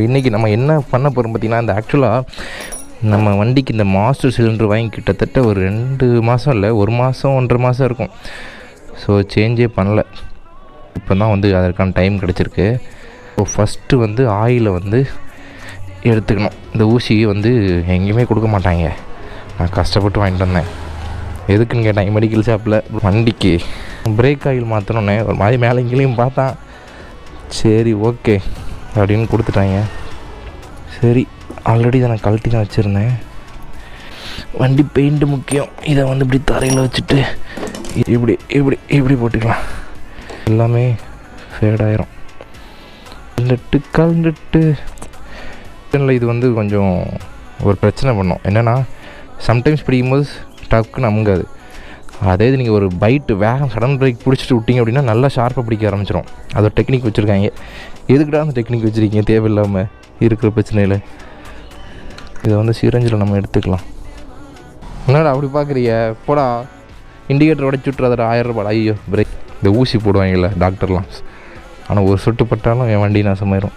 இன்றைக்கி நம்ம என்ன பண்ண போகிறோம் பார்த்திங்கன்னா, இந்த ஆக்சுவலாக நம்ம வண்டிக்கு இந்த மாஸ்டர் சிலிண்டர் வாங்கி கிட்டத்தட்ட ஒரு 2 மாதம் இல்லை, 1 மாதம் 1.5 மாதம் இருக்கும். ஸோ சேஞ்சே பண்ணல. இப்போ தான் வந்து அதற்கான டைம் கிடச்சிருக்கு. ஸோ ஃபஸ்ட்டு வந்து ஆயிலை வந்து எடுத்துக்கணும். இந்த ஊசி வந்து எங்கேயுமே கொடுக்க மாட்டாங்க. நான் கஷ்டப்பட்டு வாங்கிட்டு வந்தேன். எதுக்குன்னு கேட்டேன் மெடிக்கல் ஷாப்பில். வண்டிக்கு பிரேக் ஆயில் மாற்றணுன்னே ஒரு மாதிரி மேலே இங்கேயும் பார்த்தான். சரி ஓகே அப்படின்னு கொடுத்துட்டாங்க. சரி ஆல்ரெடி இதை நான் கழட்டி தான் வச்சுருந்தேன். வண்டி பெயிண்ட்டு முக்கியம். இதை வந்து இப்படி தரையில் வச்சுட்டு இப்படி இப்படி இப்படி போட்டுக்கலாம். எல்லாமே ஃபேடாயிரும். கலந்துட்டு இது வந்து கொஞ்சம் ஒரு பிரச்சனை பண்ணும். என்னென்னா சம்டைம்ஸ் பிடிக்கும்போது டக்குன்னு அமுங்காது. அதே இது நீங்கள் ஒரு பைட்டு வேகம் சடன் பிரேக் பிடிச்சிட்டு விட்டிங்க அப்படின்னா நல்லா ஷார்ப்பாக பிடிக்க ஆரம்பிச்சிடும். அது ஒரு டெக்னிக் வச்சுருக்காங்க. எதுக்குடா அந்த டெக்னிக் வச்சுருக்கீங்க தேவையில்லாமல் இருக்கிற பிரச்சனையில். இதை வந்து சிரஞ்சில் நம்ம எடுத்துக்கலாம். என்னடா அப்படி பார்க்குறீங்க? போடா, இண்டிகேட்டர் உடச்சி விட்றாதடா, 1000 ரூபாய். ஐயோ பிரேக் இந்த ஊசி போடுவாங்கல்ல டாக்டர்லாம். ஆனால் ஒரு சொட்டு பட்டாலும் என் வண்டி நாசமாயிரும்.